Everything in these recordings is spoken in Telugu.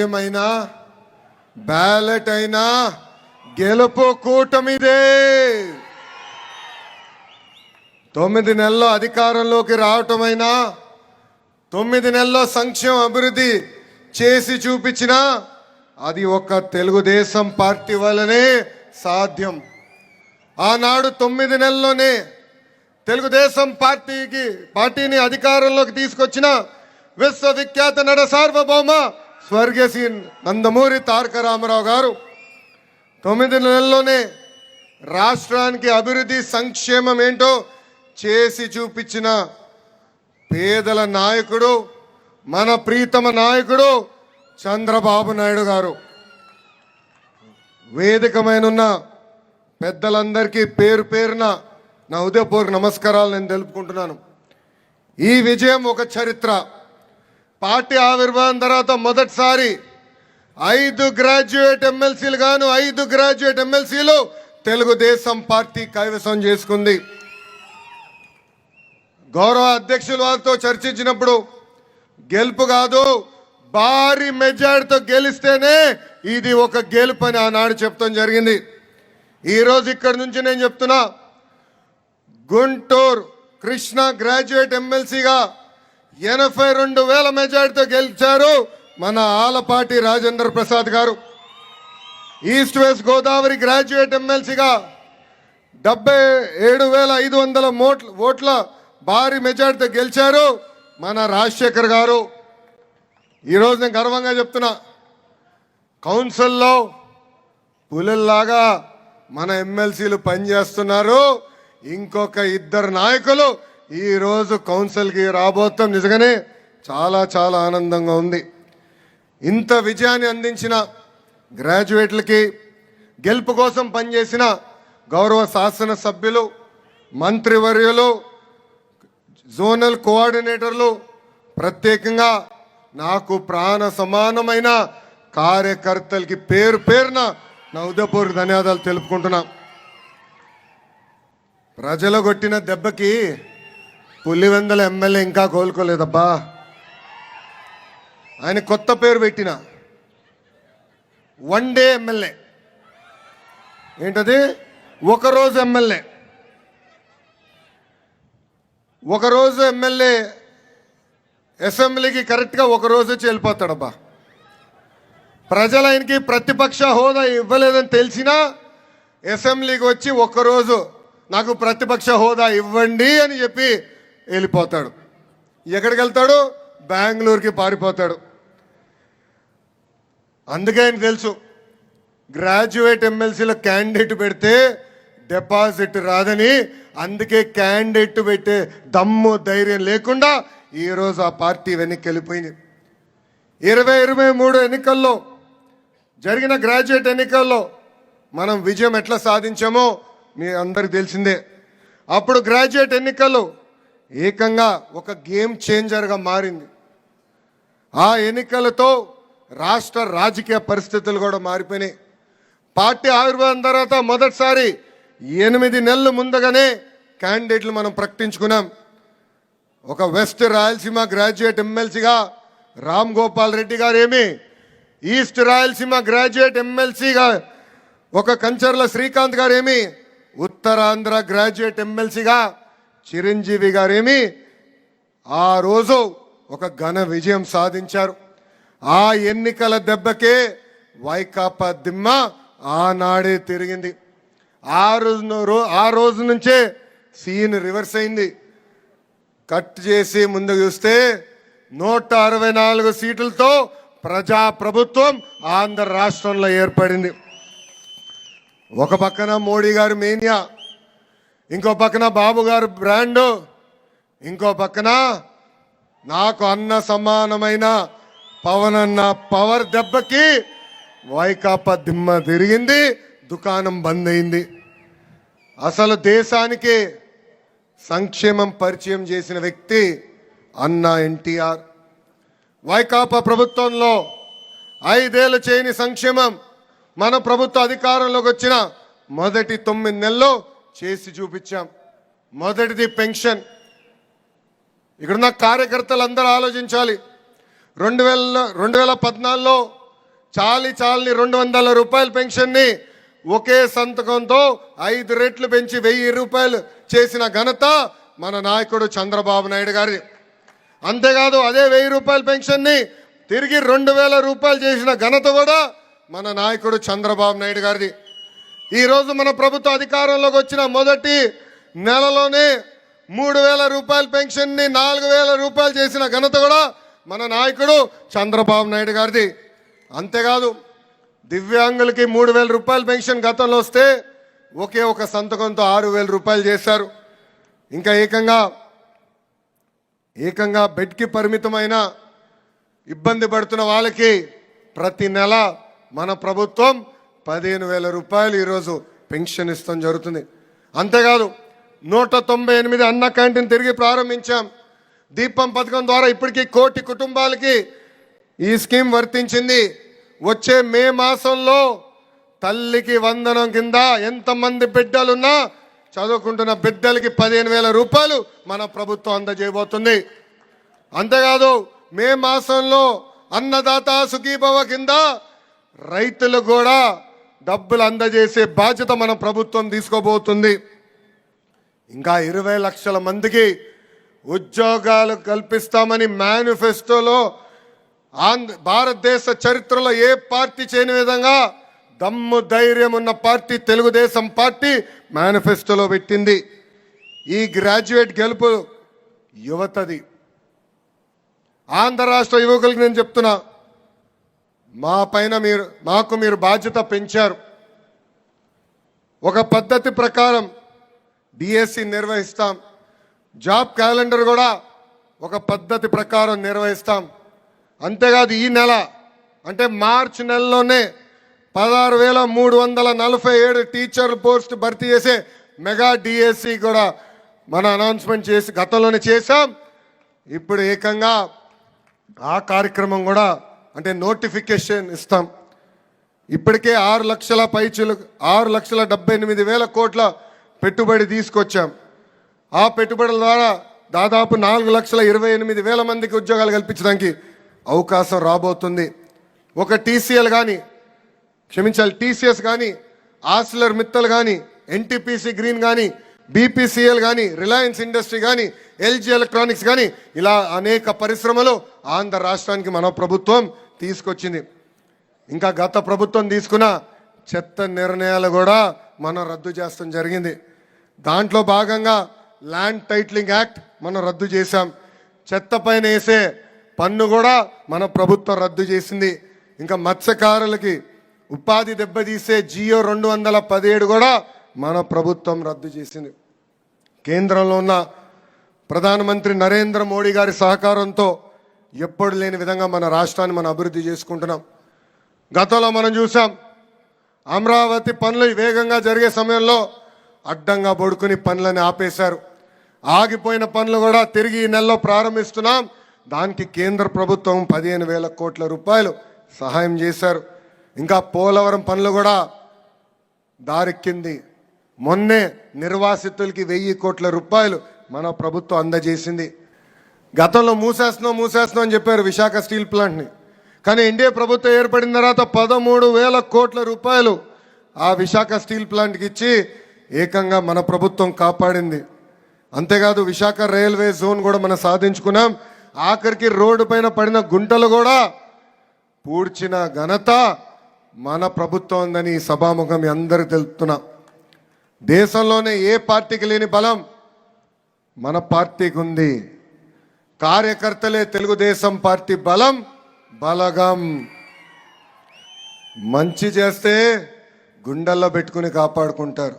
సీఎం అయినా బ్యాలెట్ అయినా గెలుపు కూటమిదే. 9 నెలల్లో అధికారంలోకి రావటమైనా 9 నెలల్లో సంక్షేమ అభివృద్ధి చేసి చూపించిన అది ఒక తెలుగుదేశం పార్టీ వల్లనే సాధ్యం. ఆనాడు 9 నెలల్లోనే తెలుగుదేశం పార్టీని అధికారంలోకి తీసుకొచ్చిన విశ్వవిఖ్యాత నట సార్వభౌమ స్వర్గీయ శ్రీ నందమూరి తారక రామారావు గారు 9 నెలల్లోనే రాష్ట్రానికి అభివృద్ధి సంక్షేమం ఏంటో చేసి చూపించిన పేదల నాయకుడు, మన ప్రీతమ నాయకుడు చంద్రబాబు నాయుడు గారు. వేదికమైనున్న పెద్దలందరికీ పేరు పేరున నా హృదయపూర్వక నమస్కారాలు నేను తెలుపుకుంటున్నాను. ఈ విజయం ఒక చరిత్ర. పార్టీ ఆవిర్భావం తర్వాత మొదటిసారి 5 గ్రాడ్యుయేట్ ఎమ్మెల్సీలు గాను 5 గ్రాడ్యుయేట్ ఎమ్మెల్సీలు తెలుగుదేశం పార్టీ కైవసం చేసుకుంది. గౌరవ అధ్యక్షుల వారితో చర్చించినప్పుడు గెలుపు కాదు, భారీ మెజార్టీతో గెలిస్తేనే ఇది ఒక గెలుపు అని ఆనాడు చెప్తాం జరిగింది. ఈరోజు ఇక్కడి నుంచి నేను చెప్తున్నా, గుంటూరు కృష్ణ గ్రాడ్యుయేట్ ఎమ్మెల్సీగా 82,000 మెజార్టీతో గెలిచారు మన ఆలపాటి రాజేంద్ర ప్రసాద్ గారు. ఈస్ట్ వెస్ట్ గోదావరి గ్రాడ్యుయేట్ ఎమ్మెల్సీగా 77,500 ఓట్ల భారీ మెజార్టీతో గెలిచారు మన రాజశేఖర్ గారు. ఈరోజు నేను గర్వంగా చెప్తున్నా, కౌన్సిల్లో పులుల్లాగా మన ఎమ్మెల్సీలు పనిచేస్తున్నారు. ఇంకొక 2 నాయకులు ఈరోజు కౌన్సిల్కి రాబోతాం. నిజంగానే చాలా చాలా ఆనందంగా ఉంది. ఇంత విజయాన్ని అందించిన గ్రాడ్యుయేట్లకి, గెలుపు కోసం పనిచేసిన గౌరవ శాసనసభ్యులు, మంత్రివర్యులు, జోనల్ కోఆర్డినేటర్లు, ప్రత్యేకంగా నాకు ప్రాణ సమానమైన కార్యకర్తలకి పేరు పేరున నా హృదయపూర్వక ధన్యవాదాలు తెలుపుకుంటున్నా. ప్రజలు కొట్టిన దెబ్బకి పులివెందుల ఎమ్మెల్యే ఇంకా కోలుకోలేదబ్బా. ఆయన కొత్త పేరు పెట్టిన వన్ డే ఎమ్మెల్యే. ఏంటది? ఒకరోజు ఎమ్మెల్యే. ఒకరోజు ఎమ్మెల్యే అసెంబ్లీకి కరెక్ట్గా ఒకరోజు వచ్చి వెళ్ళిపోతాడబ్బా. ప్రజలు ఆయనకి ప్రతిపక్ష హోదా ఇవ్వలేదని తెలిసినా అసెంబ్లీకి వచ్చి ఒక్కరోజు నాకు ప్రతిపక్ష హోదా ఇవ్వండి అని చెప్పి వెళ్ళిపోతాడు. ఎక్కడికి వెళ్తాడు? బెంగళూరుకి పారిపోతాడు. అందుకే ఆయన తెలుసు, గ్రాడ్యుయేట్ ఎమ్మెల్సీలో క్యాండిడేట్ పెడితే డిపాజిట్ రాదని. అందుకే క్యాండిడేట్ పెట్టే దమ్ము ధైర్యం లేకుండా ఈరోజు ఆ పార్టీ వెనక్కి వెళ్ళిపోయింది. 2023 ఎన్నికల్లో జరిగిన గ్రాడ్యుయేట్ ఎన్నికల్లో మనం విజయం ఎట్లా సాధించామో మీ అందరికి తెలిసిందే. అప్పుడు గ్రాడ్యుయేట్ ఎన్నికల్లో ఏకంగా ఒక గేమ్ చేంజర్గా మారింది. ఆ ఎన్నికలతో రాష్ట్ర రాజకీయ పరిస్థితులు కూడా మారిపోయినాయి. పార్టీ ఆవిర్భావం తర్వాత మొదటిసారి 8 నెలలు ముందుగానే క్యాండిడేట్లు మనం ప్రకటించుకున్నాం. ఒక వెస్ట్ రాయలసీమ గ్రాడ్యుయేట్ ఎమ్మెల్సీగా రామ్ గోపాల్ రెడ్డి గారు ఏమి, ఈస్ట్ రాయలసీమ గ్రాడ్యుయేట్ ఎమ్మెల్సీగా ఒక కంచర్ల శ్రీకాంత్ గారు ఏమి, ఉత్తరాంధ్ర గ్రాడ్యుయేట్ ఎమ్మెల్సీగా చిరంజీవి గారేమి ఆ రోజు ఒక ఘన విజయం సాధించారు. ఆ ఎన్నికల దెబ్బకే వైకాపా దిమ్మ ఆనాడే తిరిగింది. ఆ రోజు నుంచే సీన్ రివర్స్ అయింది. కట్ చేసి ముందుకు చూస్తే 164 సీట్లతో ప్రజా ప్రభుత్వం ఆంధ్ర రాష్ట్రంలో ఏర్పడింది. ఒక పక్కన మోడీ గారు మేనియా, ఇంకో పక్కన బాబు గారు బ్రాండ్, ఇంకో పక్కన నాకు అన్న సమానమైన పవన్ అన్న పవర్ దెబ్బకి వైకాపా దిమ్మ తిరిగింది, దుకాణం బంద్ అయింది. అసలు దేశానికి సంక్షేమం పరిచయం చేసిన వ్యక్తి అన్న ఎన్టీఆర్. వైకాపా ప్రభుత్వంలో 5 ఏళ్ళు చేయని సంక్షేమం మన ప్రభుత్వ అధికారంలోకి వచ్చిన మొదటి 9 నెలల్లో చేసి చూపించాం. మొదటిది పెన్షన్. ఇక్కడున్న కార్యకర్తలు అందరూ ఆలోచించాలి. 2014లో చాలి 200 రూపాయల పెన్షన్ని ఒకే సంతకంతో 5 రెట్లు పెంచి 1000 రూపాయలు చేసిన ఘనత మన నాయకుడు చంద్రబాబు నాయుడు గారి. అంతేకాదు అదే 1000 రూపాయల పెన్షన్ని తిరిగి 2000 రూపాయలు చేసిన ఘనత కూడా మన నాయకుడు చంద్రబాబు నాయుడు గారిది. ఈరోజు మన ప్రభుత్వ అధికారంలోకి వచ్చిన మొదటి నెలలోనే 3000 రూపాయల పెన్షన్ని 4000 రూపాయలు చేసిన ఘనత కూడా మన నాయకుడు చంద్రబాబు నాయుడు గారిది. అంతేకాదు దివ్యాంగులకి 3000 రూపాయల పెన్షన్ గతంలో వస్తే ఒకే ఒక సంతకంతో 6000 రూపాయలు చేశారు. ఇంకా ఏకంగా బెడ్కి పరిమితమైన ఇబ్బంది పడుతున్న వాళ్ళకి ప్రతి నెల మన ప్రభుత్వం 15,000 రూపాయలు ఈరోజు పెన్షన్ ఇస్తాం జరుగుతుంది. అంతేకాదు 198 అన్న క్యాంటీన్ తిరిగి ప్రారంభించాం. దీపం పథకం ద్వారా ఇప్పటికీ 1 కోటి కుటుంబాలకి ఈ స్కీమ్ వర్తించింది. వచ్చే మే మాసంలో తల్లికి వందనం కింద ఎంతమంది బిడ్డలున్నా చదువుకుంటున్న బిడ్డలకి 15,000 రూపాయలు మన ప్రభుత్వం అందజేయబోతుంది. అంతేకాదు మే మాసంలో అన్నదాత సుఖీభవ కింద రైతులు కూడా డబ్బులు అందజేసే బాధ్యత మన ప్రభుత్వం తీసుకోబోతుంది. ఇంకా 20 లక్షల మందికి ఉద్యోగాలు కల్పిస్తామని మేనిఫెస్టోలో భారతదేశ చరిత్రలో ఏ పార్టీ చేయని విధంగా దమ్ము ధైర్యం ఉన్న పార్టీ తెలుగుదేశం పార్టీ మేనిఫెస్టోలో పెట్టింది. ఈ గ్రాడ్యుయేట్ గెలుపు యువతది. ఆంధ్ర రాష్ట్ర యువకులకి నేను చెప్తున్నా, మా పైన మాకు మీరు బాధ్యత పెంచారు. ఒక పద్ధతి ప్రకారం డిఎస్సి నిర్వహిస్తాం. జాబ్ క్యాలెండర్ కూడా ఒక పద్ధతి ప్రకారం నిర్వహిస్తాం. అంతేకాదు ఈ నెల అంటే మార్చి నెలలోనే 16,347 టీచర్ పోస్ట్ భర్తీ చేసే మెగా డిఎస్సి కూడా మన అనౌన్స్మెంట్ చేసి గతంలోనే చేశాం. ఇప్పుడు ఏకంగా ఆ కార్యక్రమం కూడా అంటే నోటిఫికేషన్ ఇస్తాం. ఇప్పటికే 6,78,000 కోట్ల పెట్టుబడి తీసుకొచ్చాం. ఆ పెట్టుబడుల ద్వారా దాదాపు 4,28,000 మందికి ఉద్యోగాలు కల్పించడానికి అవకాశం రాబోతుంది. ఒక టీసీఎస్ కానీ ఆర్సిలర్ మిత్తల్ కానీ ఎన్టీపీసీ గ్రీన్ కానీ బీపీసీఎల్ కానీ రిలయన్స్ ఇండస్ట్రీ కానీ ఎల్జీ ఎలక్ట్రానిక్స్ కానీ ఇలా అనేక పరిశ్రమలు ఆంధ్ర రాష్ట్రానికి మన ప్రభుత్వం తీసుకొచ్చింది. ఇంకా గత ప్రభుత్వం తీసుకున్న చెత్త నిర్ణయాలు కూడా మనం రద్దు చేస్తాం జరిగింది. దాంట్లో భాగంగా ల్యాండ్ టైటిలింగ్ యాక్ట్ మనం రద్దు చేశాం. చెత్త పైన వేసే పన్ను కూడా మన ప్రభుత్వం రద్దు చేసింది. ఇంకా మత్స్యకారులకి ఉపాధి దెబ్బతీసే జియో 217 కూడా మన ప్రభుత్వం రద్దు చేసింది. కేంద్రంలో ఉన్న ప్రధానమంత్రి నరేంద్ర మోడీ గారి సహకారంతో ఎప్పుడు లేని విధంగా మన రాష్ట్రాన్ని మనం అభివృద్ధి చేసుకుంటున్నాం. గతంలో మనం చూసాం అమరావతి పనులు వేగంగా జరిగే సమయంలో అడ్డంగా పడుకుని పనులని ఆపేశారు. ఆగిపోయిన పనులు కూడా తిరిగి ఈ నెలలో ప్రారంభిస్తున్నాం. దానికి కేంద్ర ప్రభుత్వం 15,000 కోట్ల రూపాయలు సహాయం చేశారు. ఇంకా పోలవరం పనులు కూడా దారెక్కింది. మొన్నే నిర్వాసితులకి 1,000 కోట్ల రూపాయలు మన ప్రభుత్వం అందజేసింది. గతంలో మూసేస్తున్నాం అని చెప్పారు విశాఖ స్టీల్ ప్లాంట్ని. కానీ ఎన్డీఏ ప్రభుత్వం ఏర్పడిన తర్వాత 13,000 కోట్ల రూపాయలు ఆ విశాఖ స్టీల్ ప్లాంట్కి ఇచ్చి ఏకంగా మన ప్రభుత్వం కాపాడింది. అంతేకాదు విశాఖ రైల్వే జోన్ కూడా మనం సాధించుకున్నాం. ఆఖరికి రోడ్డు పైన పడిన గుంటలు కూడా పూడ్చిన ఘనత మన ప్రభుత్వం ఉందని సభాముఖం అందరూ తెలుపుతున్నా. దేశంలోనే ఏ పార్టీకి లేని బలం మన పార్టీకి ఉంది. కార్యకర్తలే తెలుగుదేశం పార్టీ బలగం. మంచి చేస్తే గుండెల్లో పెట్టుకుని కాపాడుకుంటారు.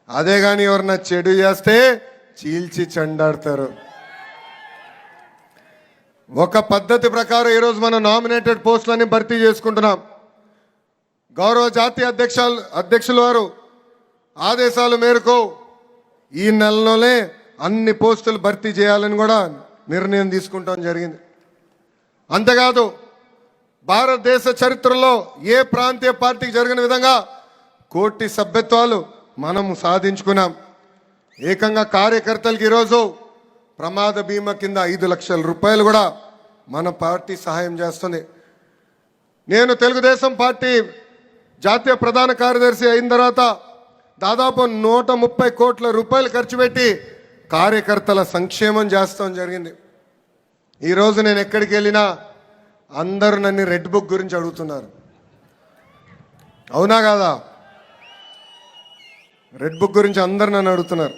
అదే కానీ ఎవరన్నా చెడు చేస్తే చీల్చి చెండాడతారు. ఒక పద్ధతి ప్రకారం ఈరోజు మనం నామినేటెడ్ పోస్టులని భర్తీ చేసుకుంటున్నాం. గౌరవ జాతీయ అధ్యక్షుల వారు ఆదేశాల మేరకు ఈ నెలలోనే అన్ని పోస్టులు భర్తీ చేయాలని కూడా నిర్ణయం తీసుకుంటాం జరిగింది. అంతేకాదు భారతదేశ చరిత్రలో ఏ ప్రాంతీయ పార్టీకి జరిగిన విధంగా 1 కోటి సభ్యత్వాలు మనం సాధించుకున్నాం. ఏకంగా కార్యకర్తలకు ఈరోజు ప్రమాద బీమా కింద 5 లక్షల రూపాయలు కూడా మన పార్టీ సహాయం చేస్తుంది. నేను తెలుగుదేశం పార్టీ జాతీయ ప్రధాన కార్యదర్శి అయిన తర్వాత దాదాపు 130 కోట్ల రూపాయలు ఖర్చు పెట్టి కార్యకర్తల సంక్షేమం చేస్తాం జరిగింది. ఈరోజు నేను ఎక్కడికి వెళ్ళినా అందరూ నన్ను రెడ్ బుక్ గురించి అడుగుతున్నారు. అవునా కాదా? రెడ్ బుక్ గురించి అందరు నన్ను అడుగుతున్నారు.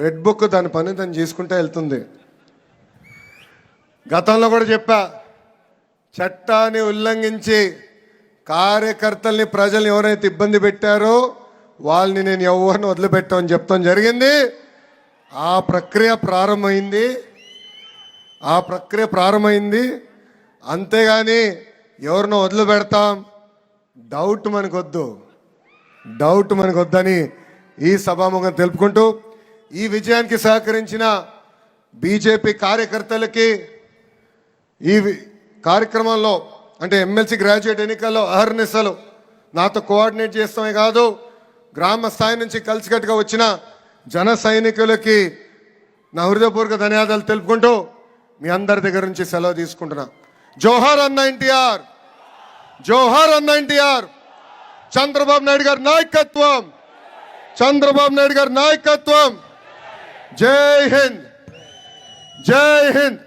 రెడ్ బుక్ దాని పని దాన్ని చేసుకుంటే వెళ్తుంది. గతంలో కూడా చెప్పా, చట్టాన్ని ఉల్లంఘించి కార్యకర్తల్ని ప్రజల్ని ఎవరైతే ఇబ్బంది పెట్టారో వాళ్ళని నేను ఎవరిని వదిలిపెట్టామని చెప్తాం జరిగింది. ఆ ప్రక్రియ ప్రారంభమైంది. అంతేగాని ఎవరినో వదిలిపెడతాం డౌట్ మనకొద్దని ఈ సభాముఖం తెలుపుకుంటూ ఈ విజయానికి సహకరించిన బీజేపీ కార్యకర్తలకి ఈ కార్యక్రమంలో అంటే ఎమ్మెల్సీ గ్రాడ్యుయేట్ ఎన్నికల్లో అహర్నిశలు నాతో కోఆర్డినేట్ చేస్తామే కాదు, గ్రామ స్థాయి నుంచి కలిసికట్టుగా వచ్చిన జన సైనికులకి నా హృదయపూర్వక ధన్యవాదాలు తెలుపుకుంటూ మీ అందరి దగ్గర నుంచి సెలవు తీసుకుంటున్నా. జోహార్ అన్న ఎన్టీఆర్, జోహార్ అన్న ఎన్టీఆర్. చంద్రబాబు నాయుడు గారి నాయకత్వం, చంద్రబాబు నాయుడు గారి నాయకత్వం. జై హింద్, జై హింద్.